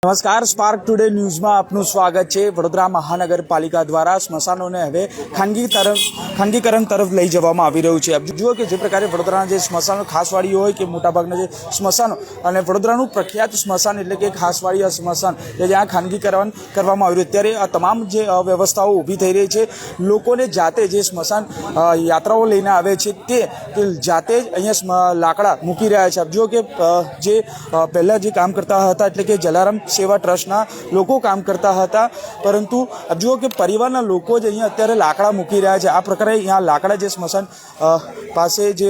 નમસ્કાર, spark today ન્યૂઝમાં આપનું સ્વાગત છે। વડોદરા મહાનગરપાલિકા દ્વારા સ્મશાનોને હવે ખાનગીકરણ તરફ લઈ જવામાં આવી રહ્યું છે। આપ જુઓ કે જે પ્રકારે વડોદરાના જે સ્મશાનો ખાસવાડીઓ હોય કે મોટાભાગના જે સ્મશાનો અને વડોદરાનું પ્રખ્યાત સ્મશાન એટલે કે ખાસવાડી સ્મશાન કે જ્યાં ખાનગીકરણ કરવામાં આવ્યું, ત્યારે આ તમામ જે વ્યવસ્થાઓ ઊભી થઈ રહી છે। લોકોને જાતે જે સ્મશાન યાત્રાઓ લઈને આવે છે તે જાતે જ અહીંયા લાકડા મૂકી રહ્યા છે। આપ જુઓ કે જે પહેલાં જે કામ કરતા હતા એટલે કે જલારામ સેવા ટ્રસ્ટના લોકો કામ કરતા હતા, પરંતુ આપ જુઓ કે પરિવારના લોકો જ અહીંયા અત્યારે લાકડા મૂકી રહ્યા છે। આ પ્રકારે અહીંયા લાકડા જે સ્મશાન પાસે જે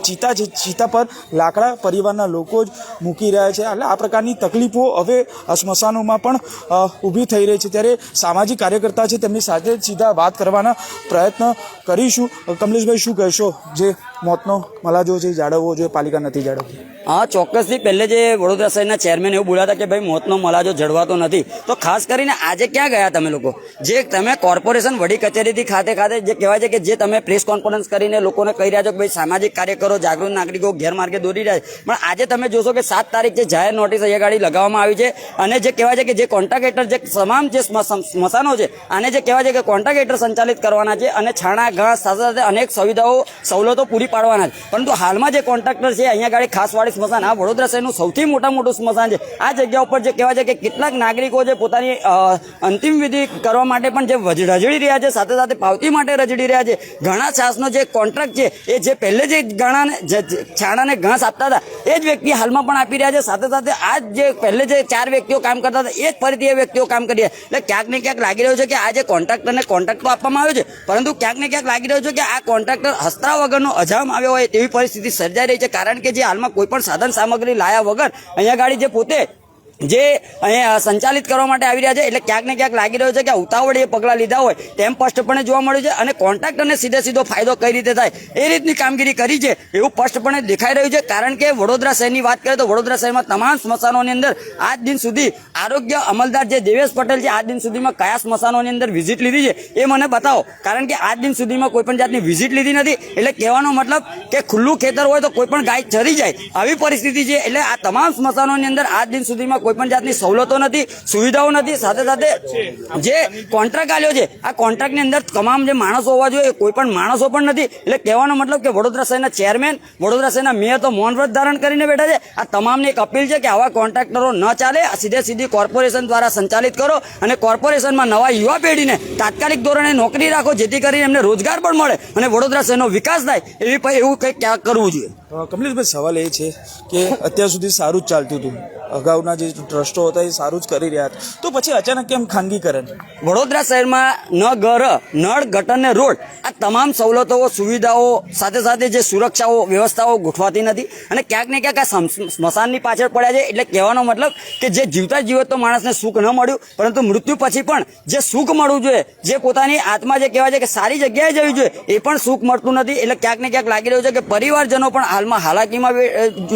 ચિતા છે, ચિતા પર લાકડા પરિવારના લોકો જ મૂકી રહ્યા છે। એટલે આ પ્રકારની તકલીફો હવે સ્મશાનોમાં પણ ઊભી થઈ રહી છે। ત્યારે સામાજિક કાર્યકર્તા છે, તેમની સાથે સીધા વાત કરવાના પ્રયત્ન કરીશું। કમલેશભાઈ, શું કહેશો? જે મોતનો મલાજો છે જાળવવો જોઈએ, પાલિકા નથી જાળવતી? હા, ચોક્કસથી પહેલે જે વડોદરા શહેરના ચેરમેન એવું બોલ્યા હતા કે ભાઈ મોતનો મલાજો જળવાતો નથી, તો ખાસ કરીને આજે ક્યાં ગયા તમે લોકો? જે તમે કોર્પોરેશન વડી કચેરીથી ખાતે જે કહેવાય છે કે જે તમે પ્રેસ કોન્ફરન્સ કરીને લોકોને કહી રહ્યા છો કે ભાઈ સામાજિક કાર્યકરો, જાગૃત નાગરિકો ગેરમાર્ગે દોરી રહ્યા છે, પણ આજે તમે જોશો કે 7 તારીખ જે જાહેર નોટિસ અહીંયા ગાડી લગાવવામાં આવી છે અને જે કહેવાય છે કે જે કોન્ટ્રાક્ટર જે તમામ જે સ્મશાનો છે આને જે કહેવાય છે કે કોન્ટ્રાક્ટર સંચાલિત કરવાના છે અને છાણા ઘાસ સાથે સાથે અનેક સવલતો પૂરી પાડવાના છે, પરંતુ હાલમાં જે કોન્ટ્રાક્ટર છે અહીંયા ગાડી ખાસવાડી સ્મશાન આ વડોદરા શહેરનું સૌથી મોટું સ્મશાન છે। આ જગ્યા ઉપર જે કહેવાય છે કે કેટલાક નાગરિકો જે પોતાની અંતિમ વિધિ કરવા માટે પણ જે રજડી રહ્યા છે, સાથે સાથે પાવતી માટે રજડી રહ્યા છે। ઘણા છાસનો જે કોન્ટ્રાક્ટ છે એ જે પહેલે જે છાણાને ઘાસ આપતા હતા એ જ વ્યક્તિ હાલમાં પણ આપી રહ્યા છે, સાથે સાથે આ જે પહેલે જે 4 વ્યક્તિઓ કામ કરતા હતા એ જ ફરીથી એ વ્યક્તિઓ કામ કરી રહ્યા। એટલે ક્યાંક ને ક્યાંક લાગી રહ્યું છે કે આ જે કોન્ટ્રાક્ટરને કોન્ટ્રાક્ટ તો આપવામાં આવ્યો છે, પરંતુ ક્યાંક ને ક્યાંક લાગી રહ્યું છે કે આ કોન્ટ્રાક્ટર હસ્તા વગરનો અજામ આવ્યો હોય તેવી પરિસ્થિતિ સર્જાઈ રહી છે, કારણ કે જે હાલમાં કોઈ પણ સાધન સામગ્રી લાયા વગર અહીંયા ગાડી જે પોતે જે અહીંયા સંચાલિત કરવા માટે આવી રહ્યા છે, એટલે ક્યાંક ને ક્યાંક લાગી રહ્યો છે કે ઉતાવળે એ પગલાં લીધા હોય તેમ સ્પષ્ટપણે જોવા મળ્યું છે અને કોન્ટ્રાક્ટરને સીધો ફાયદો કઈ રીતે થાય એ રીતની કામગીરી કરી છે એવું સ્પષ્ટપણે દેખાઈ રહ્યું છે। કારણ કે વડોદરા શહેરની વાત કરીએ તો વડોદરા શહેરમાં તમામ સ્મશાનોની અંદર આજ દિન સુધી આરોગ્ય અમલદાર જે દેવેશ પટેલ છે આજ દિન સુધીમાં કયા સ્મશાનોની અંદર વિઝિટ લીધી છે એ મને બતાવો, કારણ કે આજ દિન સુધીમાં કોઈ પણ જાતની વિઝિટ લીધી નથી। એટલે કહેવાનો મતલબ કે ખુલ્લું ખેતર હોય તો કોઈ પણ ગાય ચરી જાય આવી પરિસ્થિતિ છે। એટલે આ તમામ સ્મશાનોની અંદર આજ દિન સુધીમાં કોઈ પણ જાતની સવલતો નથી, સુવિધાઓ નથી, સાથે સાથે જે કોન્ટ્રાક્ટ આલ્યો છે આ કોન્ટ્રાક્ટની અંદર તમામ જે માણસો હોવા જોઈએ કોઈ પણ માણસો પણ નથી। એટલે કહેવાનો મતલબ કે વડોદરા શહેરના ચેરમેન, વડોદરા શહેરના મેયર તો મૌન વ્રત ધારણ કરીને બેઠા છે। આ તમામને એક અપીલ છે કે આવા કોન્ટ્રાક્ટરો ન ચાલે, સીધી કોર્પોરેશન દ્વારા સંચાલિત કરો અને કોર્પોરેશનમાં નવા યુવા પેઢીને તાત્કાલિક ધોરણે નોકરી રાખો, જેથી કરીને એમને રોજગાર પણ મળે અને વડોદરા શહેરનો વિકાસ થાય એવું કંઈક ક્યાંક કરવું જોઈએ। કમલેશભાઈ, સવાલ એ છે કે અત્યાર સુધી સારું જ ચાલતું હતું, અગાઉના જે ટ્રસ્ટો હતા એ સારું જ કરી રહ્યા હતા, તો પછી અચાનક કેમ ખાનગીકરણ? વડોદરા શહેરમાં ન ઘર, નળ, ગટર ને રોડ આ તમામ સવલતો, સુવિધાઓ, સાથે સાથે જે સુરક્ષાઓ, વ્યવસ્થાઓ ગોઠવાતી નથી અને ક્યાંક ને ક્યાંક આ સ્મશાનની પાછળ પડ્યા છે। એટલે કહેવાનો મતલબ કે જે જીવતો માણસને સુખ ન મળ્યું, પરંતુ મૃત્યુ પછી પણ જે સુખ મળવું જોઈએ, જે પોતાની આત્મા જે કહેવાય છે કે સારી જગ્યાએ જવી જોઈએ એ પણ સુખ મળતું નથી। એટલે ક્યાંક ને ક્યાંક લાગી રહ્યું છે કે પરિવારજનો પણ હાલમાં હાલાકીમાં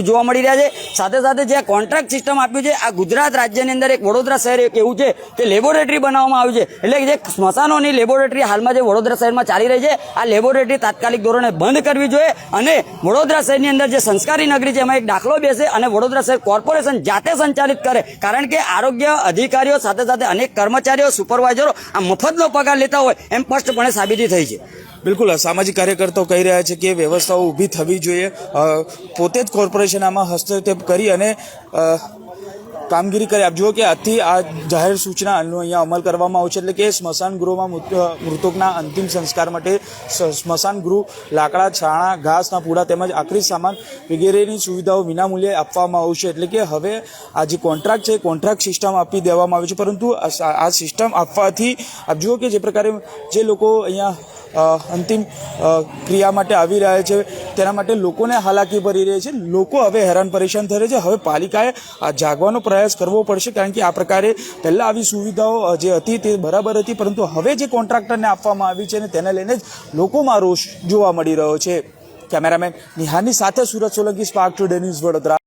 જોવા મળી રહ્યા છે। સાથે સાથે જે કોન્ટ્રાક્ટ સિસ્ટમ આપ્યું છે આ ગુજરાત રાજ્યની અંદર એક વડોદરા શહેર એક એવું છે કે લેબોરેટરી બનાવવામાં આવ્યું છે। એટલે જે સ્મશાનોની લેબોરેટરી હાલમાં જે વડોદરા શહેરમાં ચાલી રહી છે આ લેબોરેટરી તાત્કાલિક ધોરણે બંધ કરવી જોઈએ અને વડોદરા શહેરની અંદર જે સંસ્કારી નગરી છે એમાં એક દાખલો બેસે અને વડોદરા શહેર કોર્પોરેશન જાતે સંચાલિત કરે, કારણ કે આરોગ્ય અધિકારીઓ સાથે સાથે અનેક કર્મચારીઓ, સુપરવાઇઝરો આ મફતનો પગાર લેતા હોય એમ સ્પષ્ટપણે સાબિતી થઈ છે। બિલકુલ, સામાજિક કાર્યકર્તાઓ કહી રહ્યા છે કે વ્યવસ્થાઓ ઊભી થવી જોઈએ, પોતે જ કોર્પોરેશન આમાં હસ્તક્ષેપ કરી અને કામગીરી કરી। આપ જુઓ કે આજથી આ જાહેર સૂચનાનો અહીંયા અમલ કરવામાં આવશે, એટલે કે સ્મશાન ગૃહમાં મૃતકના અંતિમ સંસ્કાર માટે સ્મશાન ગૃહ લાકડા, છાણા, ઘાસના પૂડા તેમજ આખરી સામાન વગેરેની સુવિધાઓ વિનામૂલ્યે આપવામાં આવશે। એટલે કે હવે આ જે કોન્ટ્રાક્ટ છે કોન્ટ્રાક્ટ સિસ્ટમ આપી દેવામાં આવી છે, પરંતુ આ સિસ્ટમ આપવાથી આપ જુઓ કે જે પ્રકારે જે લોકો અહીંયા અંતિમ ક્રિયા માટે આવી રહ્યા છે તેના માટે લોકોને હાલાકી ભરી રહી છે, લોકો હવે હેરાન પરેશાન થઈ રહ્યા છે। હવે પાલિકાએ આ જાગવાનો પ્રયાસ કરવો પડશે, કારણ કે આ પ્રકારે પહેલાં આવી સુવિધાઓ જે હતી તે બરાબર હતી, પરંતુ હવે જે કોન્ટ્રાક્ટરને આપવામાં આવી છે અને તેને લઈને જ લોકોમાં રોષ જોવા મળી રહ્યો છે। કેમેરામેન નિહારની સાથે Surat Solanki, spark today news, Vadodara.